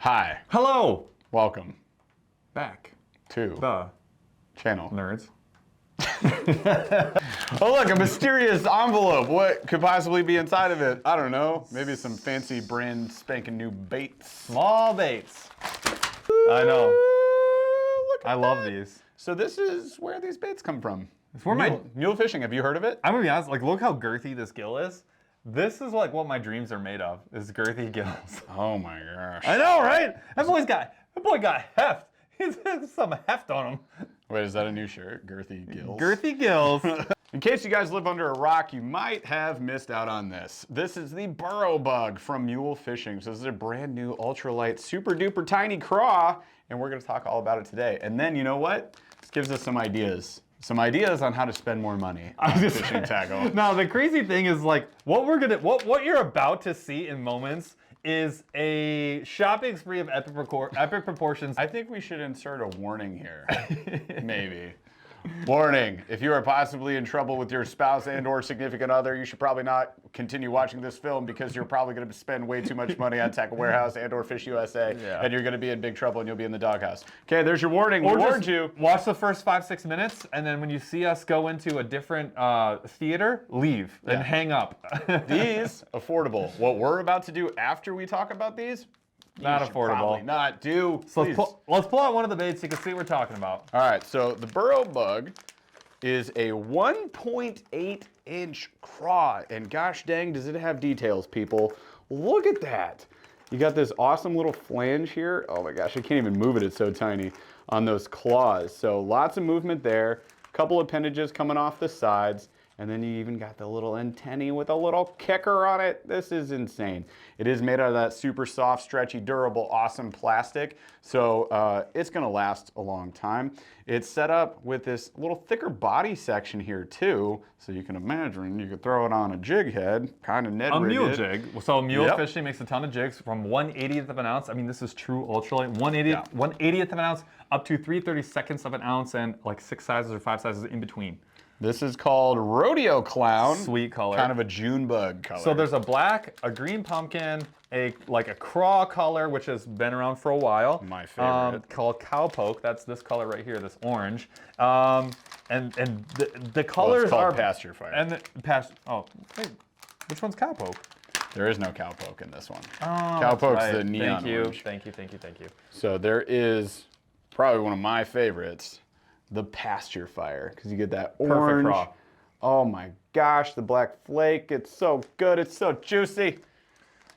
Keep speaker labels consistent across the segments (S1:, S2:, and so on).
S1: Hi.
S2: Hello.
S1: Welcome
S2: Back
S1: to
S2: the
S1: channel.
S2: nerds.
S1: Oh look, a mysterious envelope. What could possibly be inside of it? I don't know. Maybe some fancy brand spanking new baits.
S2: Small baits. I know.
S1: Look at
S2: I love
S1: that.
S2: these.
S1: So this is where these baits come from.
S2: It's where my
S1: Mule fishing. Have you heard of it?
S2: I'm gonna be honest. Like, look how girthy this gill is. This is like what my dreams are made of. Is girthy gills.
S1: Oh my gosh.
S2: I know, right? That boy got heft. He's got some heft on him.
S1: Wait, is that a new shirt? Girthy gills.
S2: Girthy gills.
S1: In case you guys live under a rock, you might have missed out on this. This is the Burrow bug from Mule Fishing. So this is a brand new ultralight, super duper tiny craw, and we're gonna talk all about it today. And then you know what? This gives us some ideas. Some ideas on how to spend more money on fishing tackle.
S2: Now the crazy thing is, like, what you're about to see in moments is a shopping spree of epic proportions.
S1: I think we should insert a warning here. Maybe. Warning, if you are possibly in trouble with your spouse and or significant other, you should probably not continue watching this film because you're probably going to spend way too much money on Tackle Warehouse and or Fish USA, and you're going to be in big trouble and you'll be in the doghouse. Okay, there's your warning. We warned you.
S2: Watch the first 5-6 minutes, and then when you see us go into a different theater, leave and hang up.
S1: These, affordable. What we're about to do after we talk about these,
S2: not
S1: you should
S2: affordable.
S1: probably not do.
S2: So let's pull out one of the baits so you can see what we're talking about.
S1: All right, so the Burrow bug is a 1.8-inch craw, and gosh dang, does it have details, people. Look at that. You got this awesome little flange here. Oh my gosh, I can't even move it, it's so tiny, on those claws. So lots of movement there, a couple appendages coming off the sides, and then you even got the little antennae with a little kicker on it. This is insane. It is made out of that super soft, stretchy, durable, awesome plastic. So it's gonna last a long time. It's set up with this little thicker body section here too. So you can imagine you could throw it on a jig head, kind of Ned
S2: A
S1: rigged
S2: mule
S1: it.
S2: jig. So Mule Fishing makes a ton of jigs from 1/80th of an ounce. I mean, this is true ultralight. 1/80th of an ounce up to 3/32 of an ounce, and like 6 sizes or 5 sizes in between.
S1: This is called Rodeo Clown.
S2: Sweet color.
S1: Kind of a June bug color.
S2: So there's a black, a green pumpkin, like a craw color, which has been around for a while.
S1: My favorite.
S2: Called cowpoke. That's this color right here, this orange. And the colors
S1: it's called
S2: are
S1: pasture fire.
S2: And the oh, wait, which one's cowpoke?
S1: There is no cowpoke in this one.
S2: Oh,
S1: Cowpoke's
S2: right.
S1: the neon
S2: Thank you.
S1: orange.
S2: Thank you.
S1: So there is probably one of my favorites, the pasture fire, because you get that orange.
S2: Perfect raw.
S1: Oh my gosh, the black flake, it's so good, it's so juicy.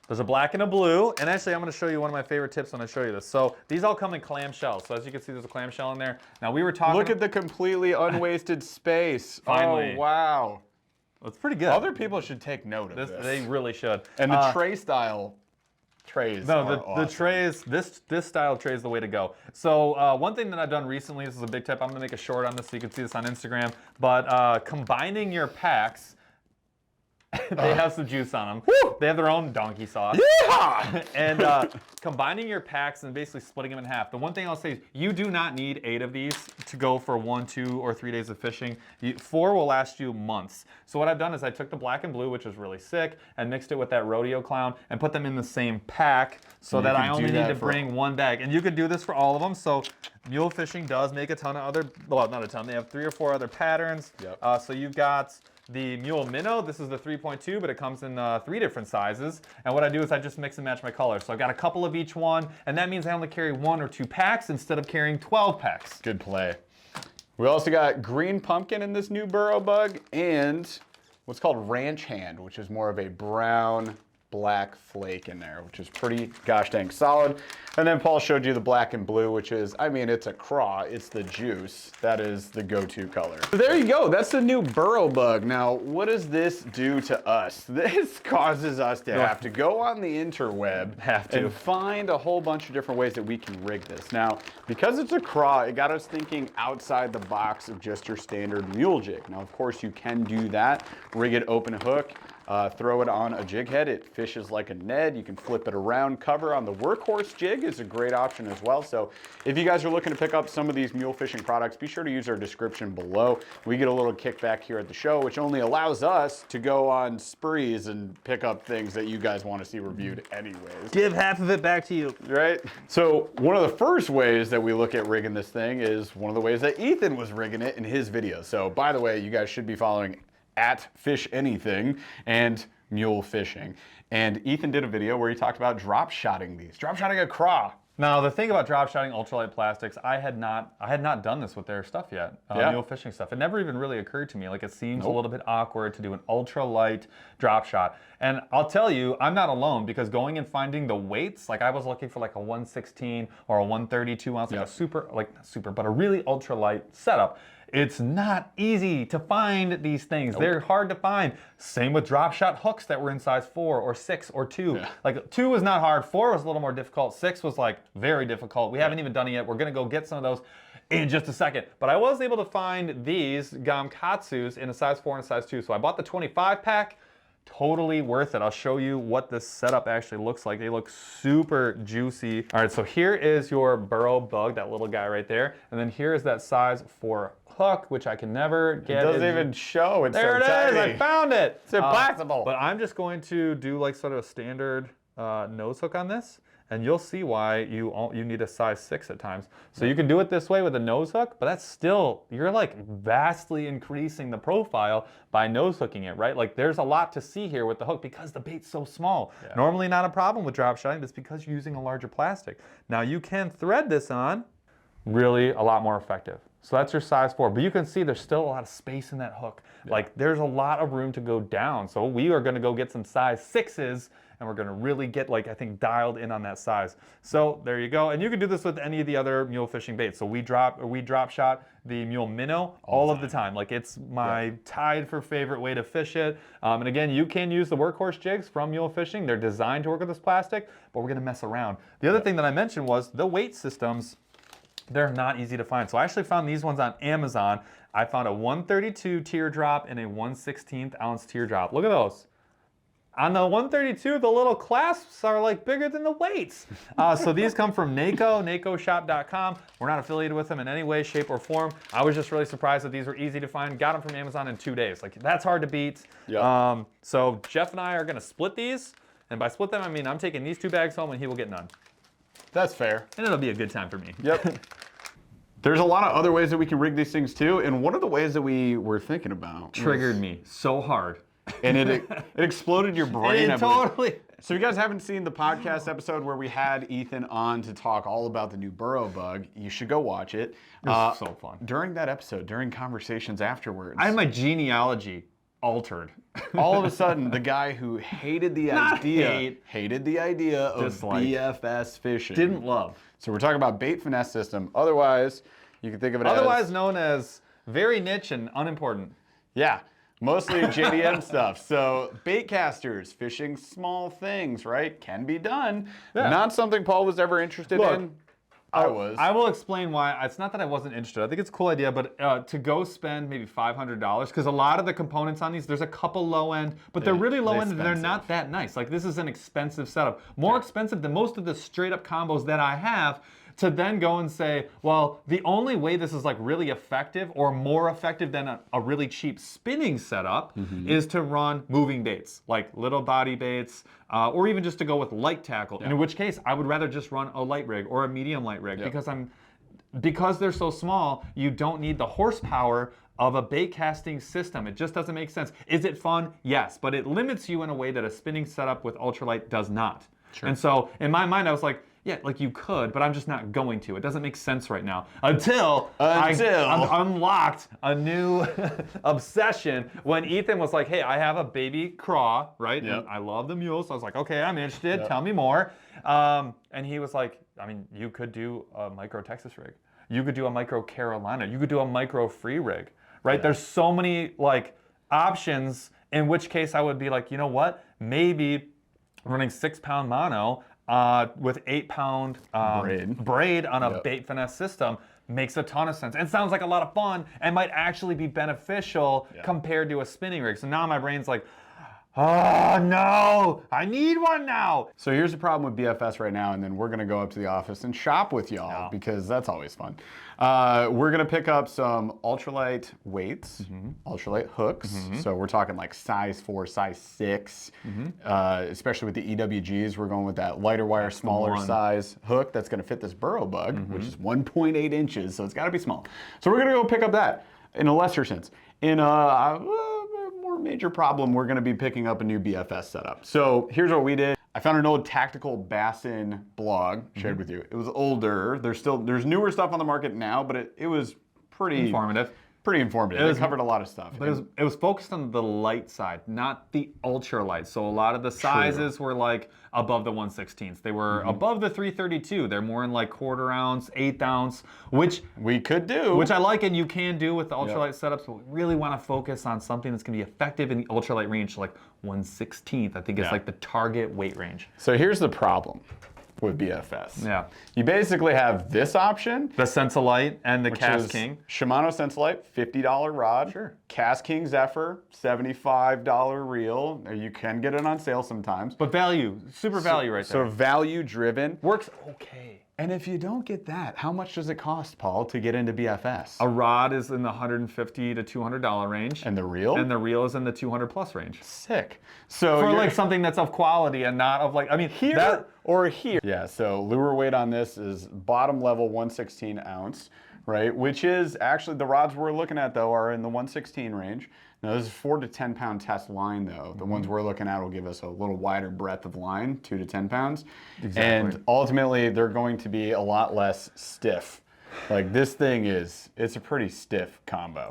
S2: There's a black and a blue, and actually I'm going to show you one of my favorite tips when I show you this. So these all come in clamshells. So as you can see, there's a clamshell in there. Now we were talking.
S1: Look at the completely unwasted space.
S2: Finally.
S1: Oh wow.
S2: It's pretty good.
S1: Other people should take note of this.
S2: They really should.
S1: And the tray style trays.
S2: No,
S1: are
S2: the
S1: awesome.
S2: trays, this style tray is the way to go. So one thing that I've done recently, this is a big tip, I'm gonna make a short on this so you can see this on Instagram, but combining your packs, they have some juice on them.
S1: Woo!
S2: They have their own donkey sauce.
S1: Yeah!
S2: And combining your packs and basically splitting them in half. The one thing I'll say is you do not need 8 of these to go for 1, 2, or 3 days of fishing. 4 will last you months. So what I've done is I took the black and blue, which is really sick, and mixed it with that rodeo clown and put them in the same pack so that I only need to bring 1 bag. And you could do this for all of them. So Mule Fishing does make a ton of other, well, not a ton, they have 3 or 4 other patterns.
S1: Yep.
S2: So you've got the Mule Minnow. This is the 3.2, but it comes in 3 different sizes. And what I do is I just mix and match my colors. So I've got a couple of each one, and that means I only carry 1 or 2 packs instead of carrying 12 packs.
S1: Good play. We also got green pumpkin in this new Burrow bug, and what's called ranch hand, which is more of a brown black flake in there, which is pretty gosh dang solid. And then Paul showed you the black and blue, which is, I mean, it's a craw, it's the juice. That is the go-to color. So there you go, that's the new Burrow bug. Now, what does this do to us? This causes us to have to go on the interweb and find a whole bunch of different ways that we can rig this. Now, because it's a craw, it got us thinking outside the box of just your standard mule jig. Now, of course, you can do that, rig it open hook. throw it on a jig head. It fishes like a Ned. You can flip it around. Cover on the Workhorse jig is a great option as well. So if you guys are looking to pick up some of these mule fishing products, be sure to use our description below. We get a little kickback here at the show, which only allows us to go on sprees and pick up things that you guys want to see reviewed anyways.
S2: Give half of it back to you.
S1: Right? So one of the first ways that we look at rigging this thing is one of the ways that Ethan was rigging it in his video. So by the way, you guys should be following at Fish Anything and Mule Fishing. And Ethan did a video where he talked about drop shotting these, drop shotting a craw.
S2: Now the thing about drop shotting ultralight plastics, I had not done this with their stuff yet, mule fishing stuff. It never even really occurred to me. Like it seems a little bit awkward to do an ultralight drop shot. And I'll tell you, I'm not alone because going and finding the weights, like I was looking for like a 116 or a 132 ounce, like a super, like not super, but a really ultralight setup. It's not easy to find these things. They're hard to find. Same with drop shot hooks that were in size 4 or 6 or 2. Yeah. Like 2 was not hard, 4 was a little more difficult, 6 was like very difficult. We haven't even done it yet. We're gonna go get some of those in just a second. But I was able to find these Gamkatsus in a size 4 and a size 2. So I bought the 25 pack. Totally worth it. I'll show you what this setup actually looks like. They look super juicy. All right, so here is your Burrow bug, that little guy right there. And then here is that size 4 hook, which I can never get.
S1: It doesn't even show. It's
S2: there
S1: so
S2: it is.
S1: tiny.
S2: I found it.
S1: It's impossible.
S2: But I'm just going to do like sort of a standard nose hook on this, and you'll see why you need a size 6 at times. So you can do it this way with a nose hook, but that's still, you're like vastly increasing the profile by nose hooking it, right? Like there's a lot to see here with the hook because the bait's so small. Yeah. Normally not a problem with drop shotting, but it's because you're using a larger plastic. Now you can thread this on, really a lot more effective. So that's your size 4, but you can see there's still a lot of space in that hook. Yeah. Like there's a lot of room to go down. So we are gonna go get some size 6s and we're gonna really get like, I think, dialed in on that size. So there you go. And you can do this with any of the other mule fishing baits. So we drop shot the mule minnow all of the time. Like it's my tied for favorite way to fish it. And again, you can use the Workhorse jigs from Mule Fishing. They're designed to work with this plastic, but we're gonna mess around. The other thing that I mentioned was the weight systems. They're not easy to find. So I actually found these ones on Amazon. I found a 132 teardrop and a 1/16 ounce teardrop. Look at those. On the 132, the little clasps are like bigger than the weights. So these come from NACO, NACOshop.com. We're not affiliated with them in any way, shape, or form. I was just really surprised that these were easy to find. Got them from Amazon in 2 days. Like that's hard to beat. Yep. So Jeff and I are gonna split these. And by split them, I mean I'm taking these 2 bags home and he will get none.
S1: That's fair.
S2: And it'll be a good time for me.
S1: Yep. There's a lot of other ways that we can rig these things too, and one of the ways that we were thinking about
S2: triggered me so hard.
S1: And it exploded your brain.
S2: Totally.
S1: So if you guys haven't seen the podcast episode where we had Ethan on to talk all about the new Burrow bug, you should go watch it.
S2: It was so fun.
S1: During that episode, during conversations afterwards,
S2: I had my genealogy altered.
S1: All of a sudden, the guy who hated the hated the idea of BFS fishing.
S2: Didn't love.
S1: So we're talking about bait finesse system. Otherwise, you can think of it
S2: otherwise known as very niche and unimportant.
S1: Yeah. Mostly JDM stuff. So bait casters, fishing small things, right? Can be done. Yeah. Not something Paul was ever interested in. I was.
S2: I will explain why. It's not that I wasn't interested. I think it's a cool idea, but to go spend maybe $500, because a lot of the components on these, there's a couple low end, but they're really low end and they're not that nice. Like this is an expensive setup. More expensive than most of the straight up combos that I have. To then go and say, well, the only way this is like really effective or more effective than a really cheap spinning setup is to run moving baits, like little body baits, or even just to go with light tackle. In which case, I would rather just run a light rig or a medium light rig because they're so small, you don't need the horsepower of a bait casting system. It just doesn't make sense. Is it fun? Yes, but it limits you in a way that a spinning setup with ultralight does not. Sure. And so in my mind, I was like, yeah, like you could, but I'm just not going to. It doesn't make sense right now. Until I unlocked a new obsession when Ethan was like, hey, I have a baby craw, right? Yep. And I love the mules. So I was like, okay, I'm interested. Yep. Tell me more. And he was like, I mean, you could do a micro Texas rig. You could do a micro Carolina. You could do a micro free rig, right? Yeah. There's so many like options, in which case I would be like, you know what? Maybe running 6-pound mono with 8-pound braid on a bait finesse system makes a ton of sense and sounds like a lot of fun and might actually be beneficial compared to a spinning rig. So now my brain's like, Oh no, I need one now.
S1: So here's the problem with BFS right now, and then we're gonna go up to the office and shop with y'all because that's always fun. We're gonna pick up some ultralight weights, ultralight hooks. So we're talking like size 4, size 6, especially with the EWGs. We're going with that lighter wire, smaller size hook that's gonna fit this Burrow bug, which is 1.8 inches, so it's gotta be small. So we're gonna go pick up that in a lesser sense. In a more major problem, we're gonna be picking up a new BFS setup. So here's what we did. I found an old tactical bassin blog, shared with you. It was older. There's newer stuff on the market now, but it was pretty
S2: Informative.
S1: Pretty informative. It covered a lot of stuff.
S2: But it was focused on the light side, not the ultra light. So a lot of the sizes were like above the 1/16. They were above the 332. They're more in like 1/4 ounce, 1/8 ounce, which
S1: we could do.
S2: Which I like and you can do with the ultralight setups, but we really want to focus on something that's going to be effective in the ultralight range, like 1/16. I think it's like the target weight range.
S1: So here's the problem with BFS.
S2: Yeah.
S1: You basically have this option.
S2: The Sensolite and the Cast King.
S1: Shimano Sensolite, $50 rod.
S2: Sure.
S1: Cast King Zephyr, $75 reel. You can get it on sale sometimes.
S2: But value, super value right there.
S1: So value driven.
S2: Works okay.
S1: And if you don't get that, how much does it cost, Paul, to get into BFS?
S2: A rod is in the $150 to $200 range.
S1: And the reel?
S2: And the reel is in the 200 plus range.
S1: Sick. So
S2: for like something that's of quality and not of like, I mean, here
S1: that, or here. Yeah, so lure weight on this is bottom level 1/16 ounce, right? Which is actually, the rods we're looking at though are in the 1/16 range. Now this is 4 to 10 pound test line though. The ones we're looking at will give us a little wider breadth of line, 2 to 10 pounds. Exactly. And ultimately they're going to be a lot less stiff. Like this thing it's a pretty stiff combo.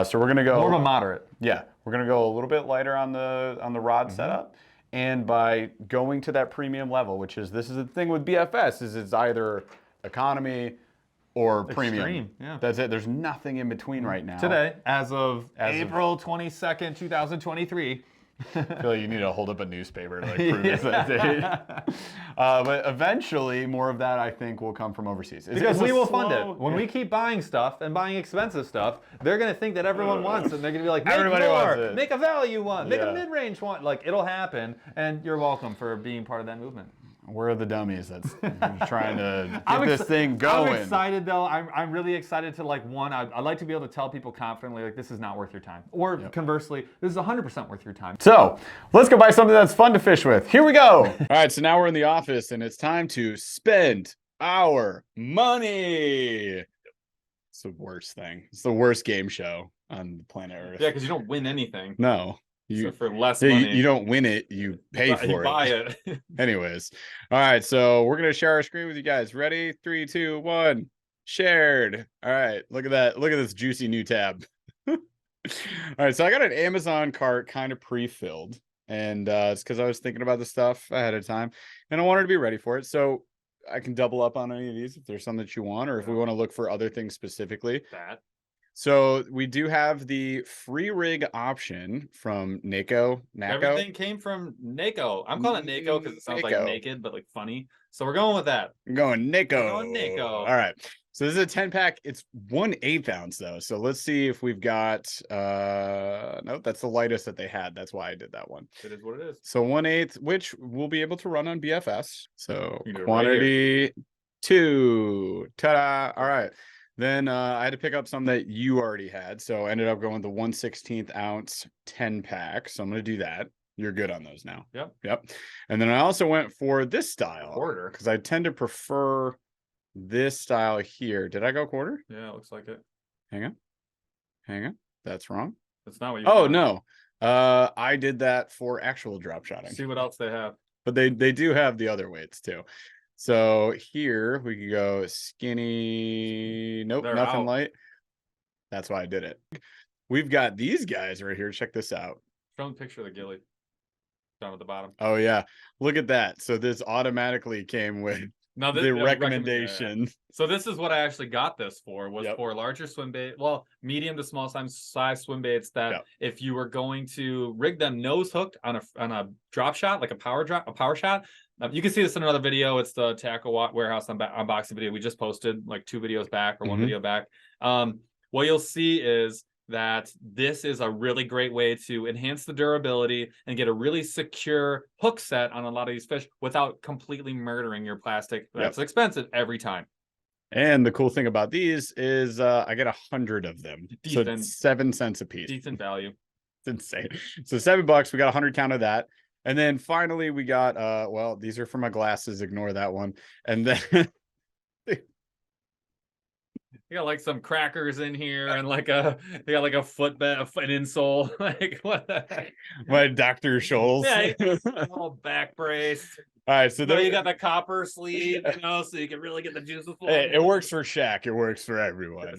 S1: So we're gonna go
S2: more of a moderate.
S1: Yeah, we're gonna go a little bit lighter on the rod setup. And by going to that premium level, which is, this is the thing with BFS, is it's either economy or premium.
S2: Extreme, yeah.
S1: That's it. There's nothing in between right now.
S2: Today, as of April 22nd, 2023.
S1: I feel like you need to hold up a newspaper to like prove it's that date. But eventually, more of that I think will come from overseas.
S2: Because we will fund it. When we keep buying stuff and buying expensive stuff, they're going to think that everyone wants it. And they're going to be like, make
S1: Everybody
S2: more,
S1: wants it.
S2: make a value one, make a mid-range one. Like, it'll happen. And you're welcome for being part of that movement.
S1: We're the dummies that's trying to get this thing going.
S2: I'm excited though. I'm really excited to like, one, I'd like to be able to tell people confidently like this is not worth your time. Or conversely, this is 100% worth your time.
S1: So let's go buy something that's fun to fish with. Here we go. All right, so now we're in the office and it's time to spend our money. It's the worst thing. It's the worst game show on the planet Earth.
S2: Yeah, because you don't win anything.
S1: No.
S2: So for less money.
S1: You don't win it, you pay for it.
S2: You buy it.
S1: Anyways, all right, so we're gonna share our screen with you guys. Ready? 3, 2, 1. Shared. All right, look at that. Look at this juicy new tab. All right, so I got an Amazon cart kind of pre-filled, and it's because I was thinking about the stuff ahead of time, and I wanted to be ready for it. So I can double up on any of these if there's some that you want, or if we want to look for other things specifically. So we do have the free rig option from Nako.
S2: Everything came from Nako. I'm calling it Nako because it sounds like naked, but like funny. So we're going with that.
S1: I'm going Nako.
S2: We're going Nako.
S1: All right. So this is a 10-pack. It's 1/8 ounce though. So let's see if we've got. Nope, that's the lightest that they had. That's why I did that one.
S2: It is what it is.
S1: So 1/8, which we'll be able to run on BFS. So
S2: right
S1: quantity 2. Ta-da! All right. Then I had to pick up some that you already had. So I ended up going the 1/16 ounce 10-pack. So I'm going to do that. You're good on those now.
S2: Yep.
S1: And then I also went for this style.
S2: Quarter.
S1: Because I tend to prefer this style here. Did I go quarter?
S2: Yeah, it looks like it.
S1: Hang on. That's wrong.
S2: That's not what you
S1: Oh, no. I did that for actual drop shotting.
S2: See what else they have.
S1: But they do have the other weights too. So here we could go skinny. Nope,
S2: They're
S1: nothing
S2: out.
S1: light. That's why I did it. We've got these guys right here. Check this out.
S2: Show them a picture of the ghillie down at the bottom.
S1: Oh yeah, look at that. So this automatically came with the recommendation.
S2: So this is what I actually got this for, was for larger swim bait, well, medium to small size swim baits that if you were going to rig them nose hooked on a drop shot, like a power shot. You can see this in another video. It's the Tackle Warehouse unboxing video we just posted like 2 videos back or 1 video back. What you'll see is that this is a really great way to enhance the durability and get a really secure hook set on a lot of these fish without completely murdering your plastic. That's expensive every time.
S1: And the cool thing about these is I get 100 of them. So it's 7 cents a piece.
S2: Decent value.
S1: It's insane. So $7, we got 100 count of that. And then finally we got, well, these are for my glasses. Ignore that one. And then
S2: you got like some crackers in here and like you got like a footbed, an insole. Like what the heck?
S1: My Dr. Scholl's.
S2: Yeah, a little back brace.
S1: All right, so
S2: then you got the copper sleeve, you know, so you can really get the juices flowing.
S1: Hey, it works for Shaq. It works for everyone.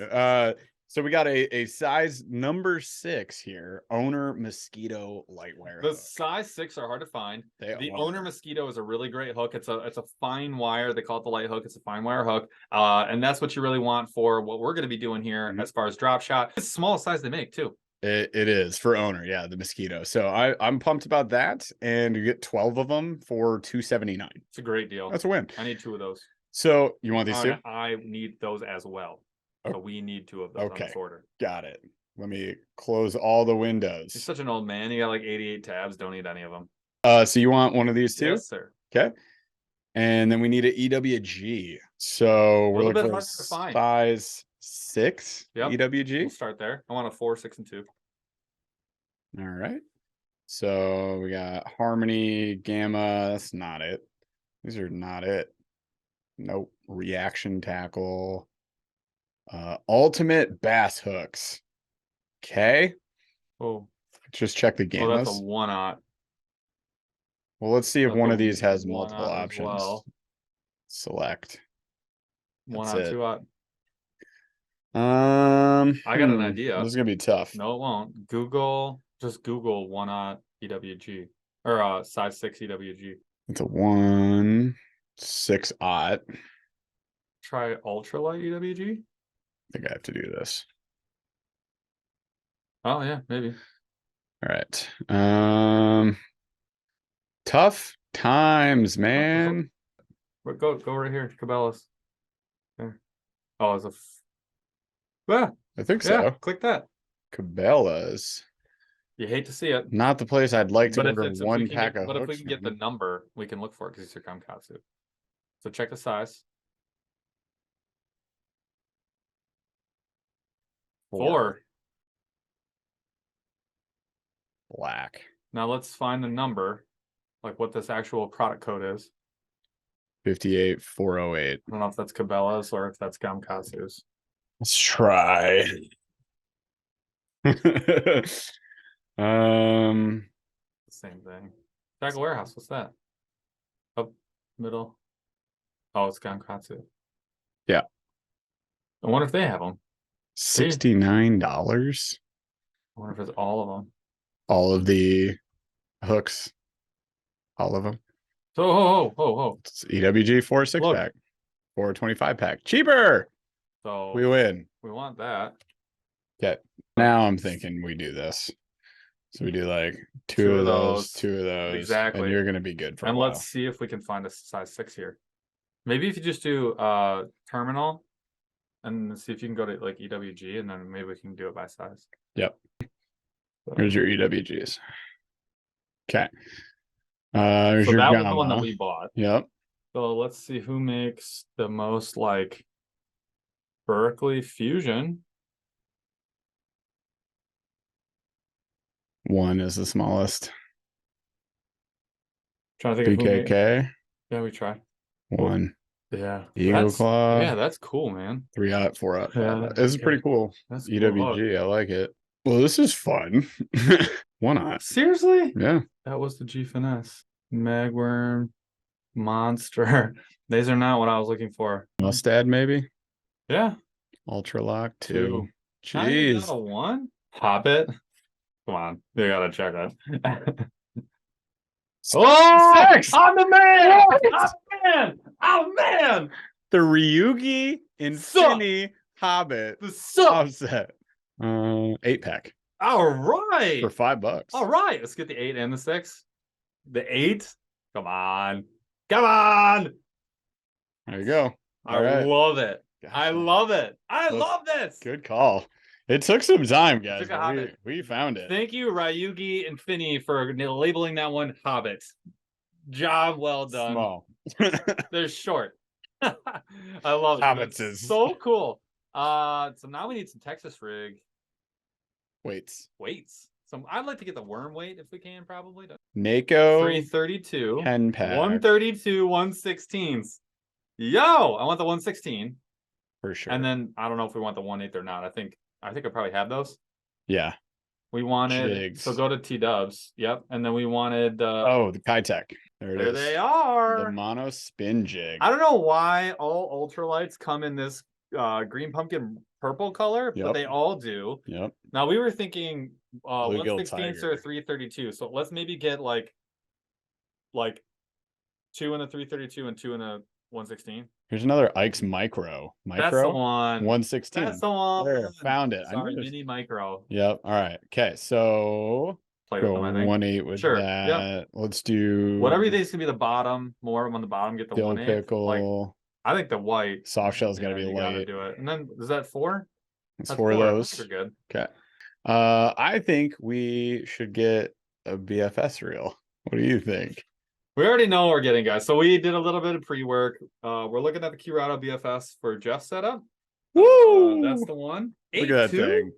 S1: So we got a size number 6 here. Owner mosquito light wire.
S2: The
S1: hook.
S2: size 6 are hard to find. The
S1: are.
S2: Owner mosquito is a really great hook. It's a fine wire. They call it the light hook. It's a fine wire hook. And that's what you really want for what we're going to be doing here as far as drop shot. It's the smallest size they make too.
S1: It is for Owner, yeah, the mosquito. So I'm pumped about that, and you get 12 of them for $279.
S2: It's a great deal.
S1: That's a win.
S2: I need 2 of those.
S1: So you want these two?
S2: I need those as well. So we need 2 of those on this order.
S1: Got it. Let me close all the windows.
S2: You're such an old man. You got like 88 tabs. Don't need any of them.
S1: So you want one of these two?
S2: Yes, sir.
S1: Okay. And then we need an EWG. So we're looking for size 6 EWG.
S2: We'll start there. I want a 4, 6, and 2.
S1: All right. So we got Harmony, Gamma. That's not it. These are not it. Nope. Reaction tackle. Ultimate bass hooks. Okay.
S2: Oh.
S1: Just check the gammas.
S2: Oh, that's a 1/0.
S1: Well, let's see if one of these has multiple options.
S2: Well.
S1: Select.
S2: 1/2.
S1: I
S2: got an idea.
S1: This is gonna be tough.
S2: No, it won't. Just Google 1/0 EWG or size 6 EWG.
S1: It's a 1/6/0.
S2: Try ultralight EWG.
S1: I think I have to do this.
S2: Oh yeah, maybe.
S1: All right. Tough times, man.
S2: Go right here, Cabela's. There. Oh, it's a.
S1: I think so.
S2: Yeah, click that.
S1: Cabela's.
S2: You hate to see it.
S1: Not the place I'd like to order one pack of hooks.
S2: But if we can get the number, we can look for it because it's your Kamkatsu. So check the size. 4.
S1: Black.
S2: Now let's find the number, like what this actual product code is.
S1: 58408.
S2: I don't know if that's Cabela's or if that's Kamkatsu's.
S1: Let's try.
S2: Same thing. Tackle Warehouse, what's that? Up middle. Oh, it's Kamkatsu.
S1: Yeah.
S2: I wonder if they have them.
S1: $69.
S2: I wonder if it's all of them.
S1: All of the hooks. All of them.
S2: So,
S1: It's EWG 4 6-pack. 4 25-pack. Cheaper.
S2: So
S1: we win.
S2: We want that.
S1: Okay. Now I'm thinking we do this. So we do like two of those.
S2: Exactly.
S1: And you're going to be good for a while.
S2: Let's see if we can find a size 6 here. Maybe if you just do terminal and see if you can go to like EWG and then maybe we can do it by size.
S1: Yep. Here's your EWGs. Okay. Here's
S2: so
S1: your
S2: that
S1: gamma.
S2: was the one that we bought.
S1: Yep.
S2: So let's see who makes the most like Berkeley Fusion.
S1: 1 is the smallest.
S2: Trying to think
S1: BKK.
S2: Yeah, we try.
S1: 1.
S2: Yeah.
S1: Eagle Claw.
S2: Yeah, that's cool, man.
S1: 3/0, 4/0.
S2: Yeah,
S1: This is pretty cool.
S2: That's
S1: EWG, I like it. Well, this is fun. 1/0.
S2: Seriously?
S1: Yeah.
S2: That was the G finesse. Magworm, monster. These are not what I was looking for.
S1: Mustad, maybe?
S2: Yeah.
S1: Ultralock 2.
S2: Not even
S1: Jeez.
S2: a 1? Hobbit. Come on. You gotta check it.
S1: Oh! 6!
S2: I'm the man! I'm the man! I'm the man!
S1: The Ryugi Infinity Hobbit.
S2: The suck!
S1: Offset. 8-pack.
S2: All right.
S1: For $5.
S2: All right. Let's get the 8 and the 6. The 8? Come on. Come on.
S1: There you go.
S2: I love it. I love it. I love this.
S1: Good call. It took some time, guys,
S2: took a
S1: but
S2: hobbit.
S1: we found it.
S2: Thank you, Ryugi and Finny, for labeling that one Hobbit. Job well done.
S1: Small.
S2: They're short. I love it.
S1: Hobbits
S2: It's
S1: is
S2: so cool. So now we need some Texas rig
S1: weights.
S2: So I'd like to get the worm weight if we can, probably.
S1: Nako
S2: 332.
S1: 10 pack.
S2: 132, 116s. Yo, I want the 116.
S1: For sure.
S2: And then I don't know if we want the 1/8 or not. I think I probably have those.
S1: Yeah.
S2: We wanted
S1: Jigs.
S2: so go to T-dubs. Yep. And then we wanted
S1: oh, the Kitech. There it is.
S2: There they are.
S1: The mono spin jig.
S2: I don't know why all ultralights come in this green pumpkin purple color, but they all do.
S1: Yep.
S2: Now we were thinking 116
S1: tiger.
S2: or 332. So let's maybe get like 2 in a 332 and 2 in a 116.
S1: Here's another Ike's micro.
S2: That's the one.
S1: 116.
S2: That's the one.
S1: There, found it.
S2: Sorry, mini micro.
S1: Yep. All right. Okay. So
S2: Play with them, I think.
S1: 1/8 with that. Yep. Let's do
S2: whatever you think is gonna be the bottom. More on the bottom. Get the
S1: dill
S2: 1/8.
S1: pickle.
S2: Like, I think the white
S1: soft shell's gotta be
S2: you
S1: light.
S2: Gotta do it. And then is that 4?
S1: That's 4 of those.
S2: Those are good.
S1: Okay. I think we should get a BFS reel. What do you think?
S2: We already know what we're getting, guys. So we did a little bit of pre-work. We're looking at the Curado BFS for Jeff's setup.
S1: Woo!
S2: That's the one.
S1: Look at that thing.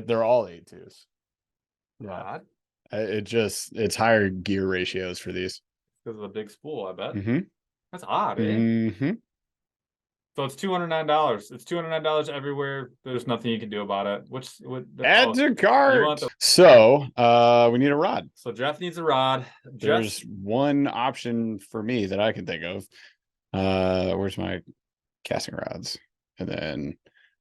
S1: They're all 8.2s.
S2: Yeah.
S1: It's higher gear ratios for these.
S2: Because of the big spool, I bet.
S1: Mm-hmm.
S2: That's odd, eh?
S1: Mm-hmm.
S2: So it's $209. It's $209 everywhere. There's nothing you can do about it.
S1: Add to cart. So we need a rod.
S2: So Jeff needs a rod.
S1: There's one option for me that I can think of. Where's my casting rods? And then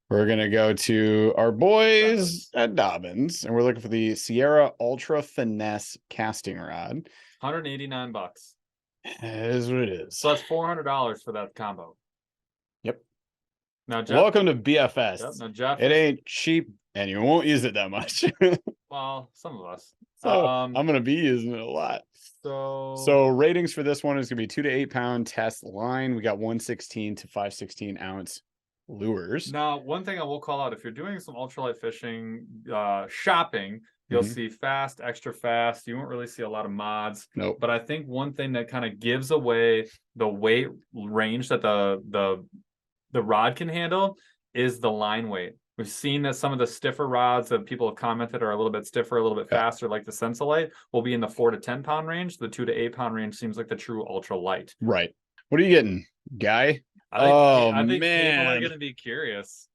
S1: we're gonna go to our boys at Dobbins, and we're looking for the Sierra Ultra Finesse casting rod.
S2: $189.
S1: It is what it is.
S2: So that's $400 for that combo.
S1: Yep.
S2: Now, Jeff,
S1: welcome to BFS.
S2: Yep, now Jeff,
S1: it ain't cheap, and you won't use it that much.
S2: Well, some of us.
S1: So I'm gonna be using it a lot. So ratings for this one is gonna be 2 to 8 pound test line. We got 116 to 5/16 ounce lures.
S2: Now, one thing I will call out: if you're doing some ultralight fishing shopping, you'll see fast, extra fast. You won't really see a lot of mods.
S1: Nope.
S2: But I think one thing that kind of gives away the weight range that the rod can handle is the line weight. We've seen that some of the stiffer rods that people have commented are a little bit stiffer, a little bit faster, like the Sensolite, will be in the 4 to 10 pound range. The 2 to 8 pound range seems like the true ultralight.
S1: Right. What are you getting, guy?
S2: I think people are going to be curious.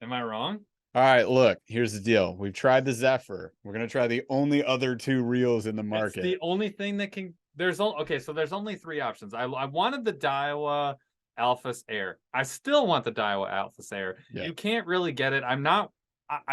S2: Am I wrong?
S1: All right, look, here's the deal. We've tried the Zephyr. We're going to try the only other 2 reels in the market.
S2: It's the only thing that can... So there's only 3 options. I wanted the Daiwa Alphas Air. I still want the Daiwa Alphas Air. Yeah. You can't really get it. I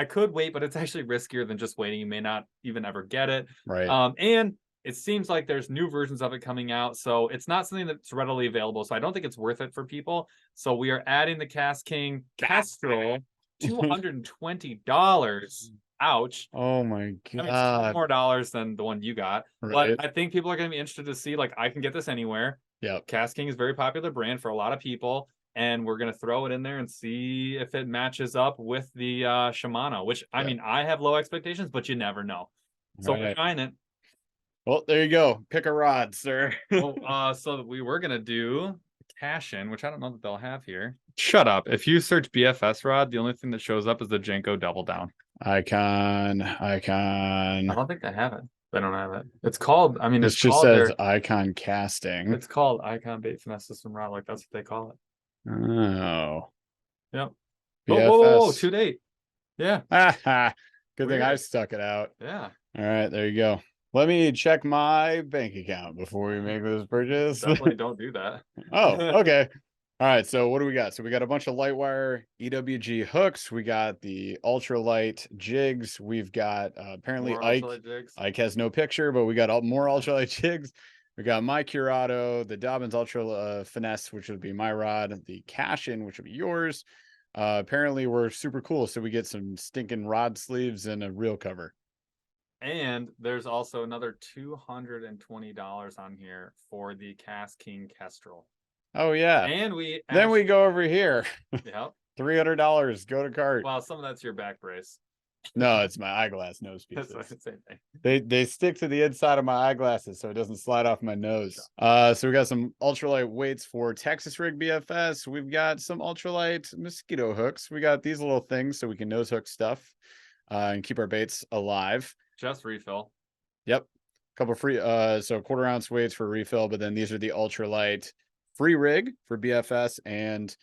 S2: could wait, but it's actually riskier than just waiting. You may not even ever get it.
S1: Right.
S2: And it seems like there's new versions of it coming out, so it's not something that's readily available. So I don't think it's worth it for people. So we are adding the Cast King Kestrel, $220. Ouch.
S1: Oh my god.
S2: I mean, more dollars than the one you got.
S1: Right.
S2: But I think people are going to be interested to see, like, I can get this anywhere.
S1: Yeah.
S2: Cast King is a very popular brand for a lot of people, and we're going to throw it in there and see if it matches up with the Shimano, which, I mean, I have low expectations, but you never know. So we're trying it.
S1: Well, there you go. Pick a rod, sir.
S2: So we were going to do cash in, which I don't know that they'll have here. Shut up. If you search BFS rod, the only thing that shows up is the Jenko Double Down.
S1: Icon.
S2: I don't think they have it. They don't have it. It's called, I mean,
S1: it just says Icon Casting.
S2: It's called Icon Bait Finesse System Rod. Like, that's what they call it.
S1: Oh.
S2: Yep.
S1: BFS.
S2: Whoa, 2 to 8. Yeah.
S1: Good thing I stuck it out.
S2: Yeah.
S1: All right, there you go. Let me check my bank account before we make this purchase.
S2: Definitely don't do that.
S1: Oh, okay. All right, so what do we got? So we got a bunch of Lightwire EWG hooks. We got the ultralight jigs. We've got apparently
S2: more
S1: Ike has no picture, but we got more ultralight jigs. We got my Curado, the Dobbins Ultra Finesse, which would be my rod, the Cash-In, which would be yours. Apparently we're super cool, so we get some stinking rod sleeves and a reel cover.
S2: And there's also another $220 on here for the Cast King Kestrel.
S1: Oh yeah.
S2: And
S1: then we go over here.
S2: Yep.
S1: $300. Go to cart.
S2: Well, some of that's your back brace.
S1: No, it's my eyeglass nose
S2: That's
S1: pieces.
S2: the same thing.
S1: They stick to the inside of my eyeglasses so it doesn't slide off my nose. So we got some ultralight weights for Texas rig BFS. We've got some ultralight mosquito hooks. We got these little things so we can nose hook stuff and keep our baits alive.
S2: Just refill.
S1: Yep. Couple free so 1/4 ounce weights for refill, but then these are the ultralight free rig for BFS and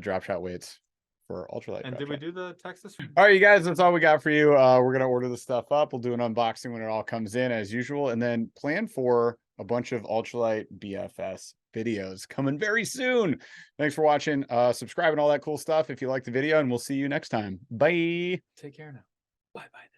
S1: drop shot weights for ultralight.
S2: And did we do the Texas?
S1: All right, you guys, that's all we got for you. We're going to order the stuff up. We'll do an unboxing when it all comes in as usual, and then plan for a bunch of ultralight BFS videos coming very soon. Thanks for watching. Subscribe and all that cool stuff if you like the video, and we'll see you next time. Bye.
S2: Take care now. Bye-bye.